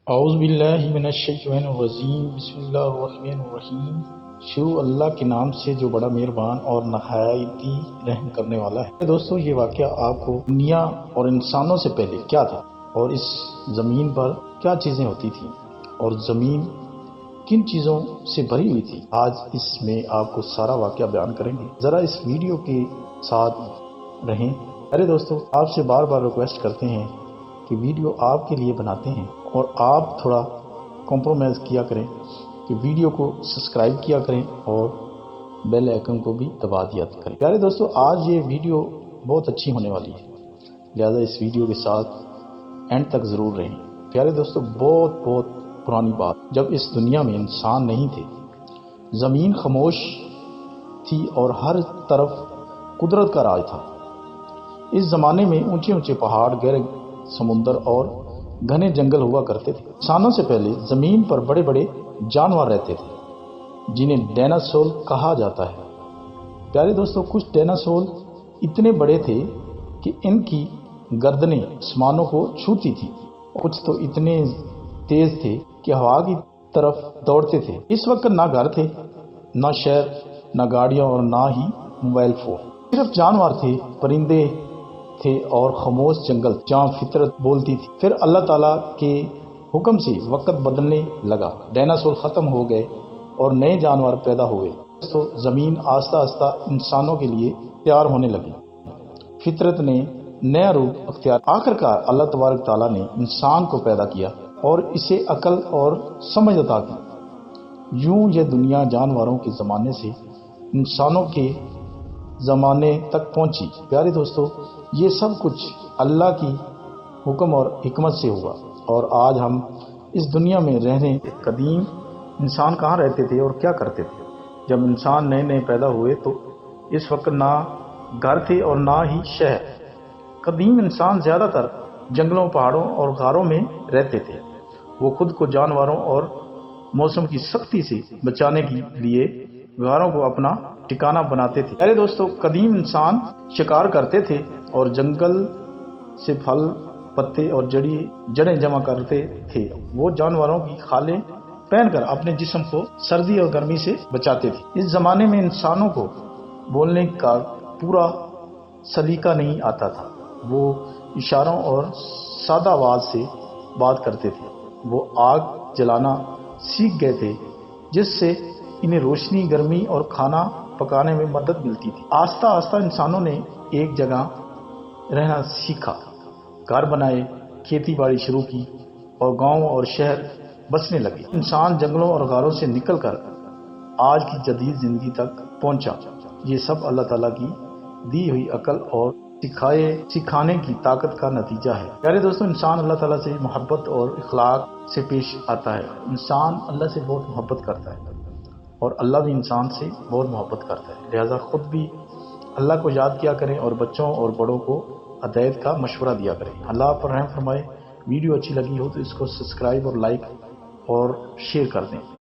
اعوذ باللہ من الشیطان الرجیم، بسم اللہ الرحمن الرحیم۔ شروع اللہ کے نام سے جو بڑا مہربان اور نہایت رحم کرنے والا ہے۔ دوستو، یہ واقعہ آپ کو دنیا اور انسانوں سے پہلے کیا تھا اور اس زمین پر کیا چیزیں ہوتی تھیں اور زمین کن چیزوں سے بھری ہوئی تھی، آج اس میں آپ کو سارا واقعہ بیان کریں گے۔ ذرا اس ویڈیو کے ساتھ رہیں۔ ارے دوستو، آپ سے بار بار ریکویسٹ کرتے ہیں کہ ویڈیو آپ کے لیے بناتے ہیں اور آپ تھوڑا کمپرومائز کیا کریں کہ ویڈیو کو سبسکرائب کیا کریں اور بیل آئیکن کو بھی دبا دیا کریں۔ پیارے دوستو، آج یہ ویڈیو بہت اچھی ہونے والی ہے، لہذا اس ویڈیو کے ساتھ اینڈ تک ضرور رہیں۔ پیارے دوستو، بہت پرانی بات، جب اس دنیا میں انسان نہیں تھے، زمین خاموش تھی اور ہر طرف قدرت کا راج تھا۔ اس زمانے میں اونچے اونچے پہاڑ، گہرے سمندر اور گھنے جنگل ہوا کرتے تھے۔ انسانوں سے پہلے زمین پر بڑے بڑے جانور رہتے تھے جنہیں ڈیناسور کہا جاتا ہے۔ پیارے دوستو، کچھ ڈیناسور اتنے بڑے تھے کہ ان کی گردنیں آسمانوں کو چھوتی تھی، کچھ تو اتنے تیز تھے کہ ہوا کی طرف دوڑتے تھے۔ اس وقت نہ گھر تھے، نہ شہر، نہ گاڑیاں اور نہ ہی موبائل فون، صرف جانور تھے، پرندے تھے اور خاموش جنگل جہاں فطرت بولتی تھی۔ پھر اللہ تعالیٰ کے حکم سے وقت بدلنے لگا، ڈیناسور ختم ہو گئے اور نئے جانور پیدا ہوئے۔ تو زمین آہستہ آہستہ انسانوں کے لیے تیار ہونے لگی، فطرت نے نیا روپ اختیار۔ آخرکار اللہ تبارک تعالیٰ نے انسان کو پیدا کیا اور اسے عقل اور سمجھ عطا کی۔ یوں یہ دنیا جانوروں کے زمانے سے انسانوں کے زمانے تک پہنچی۔ پیارے دوستو، یہ سب کچھ اللہ کی حکم اور حکمت سے ہوا اور آج ہم اس دنیا میں رہنے۔ قدیم انسان کہاں رہتے تھے اور کیا کرتے تھے؟ جب انسان نئے پیدا ہوئے تو اس وقت نہ گھر تھے اور نہ ہی شہر۔ قدیم انسان زیادہ تر جنگلوں، پہاڑوں اور غاروں میں رہتے تھے۔ وہ خود کو جانوروں اور موسم کی سختی سے بچانے کے لیے غاروں کو اپنا ٹھکانہ بناتے تھے۔ میرے دوستو، قدیم انسان شکار کرتے تھے اور جنگل سے پھل، پتے اور جڑیں جمع کرتے تھے۔ وہ جانوروں کی کھالیں پہن کر اپنے جسم کو سردی اور گرمی سے بچاتے تھے۔ اس زمانے میں انسانوں کو بولنے کا پورا سلیقہ نہیں آتا تھا، وہ اشاروں اور سادہ آواز سے بات کرتے تھے۔ وہ آگ جلانا سیکھ گئے تھے جس سے انہیں روشنی، گرمی اور کھانا پکانے میں مدد ملتی تھی۔ آہستہ آہستہ انسانوں نے ایک جگہ رہنا سیکھا، گھر بنائے، کھیتی باڑی شروع کی اور گاؤں اور شہر بسنے لگے۔ انسان جنگلوں اور غاروں سے نکل کر آج کی جدید زندگی تک پہنچا۔ یہ سب اللہ تعالیٰ کی دی ہوئی عقل اور سکھانے کی طاقت کا نتیجہ ہے۔ پیارے دوستوں، انسان اللہ تعالیٰ سے محبت اور اخلاق سے پیش آتا ہے۔ انسان اللہ سے بہت محبت کرتا ہے اور اللہ بھی انسان سے بہت محبت کرتا ہے، لہذا خود بھی اللہ کو یاد کیا کریں اور بچوں اور بڑوں کو ہدایت کا مشورہ دیا کریں۔ اللہ پر رحم فرمائے۔ ویڈیو اچھی لگی ہو تو اس کو سبسکرائب اور لائک اور شیئر کر دیں۔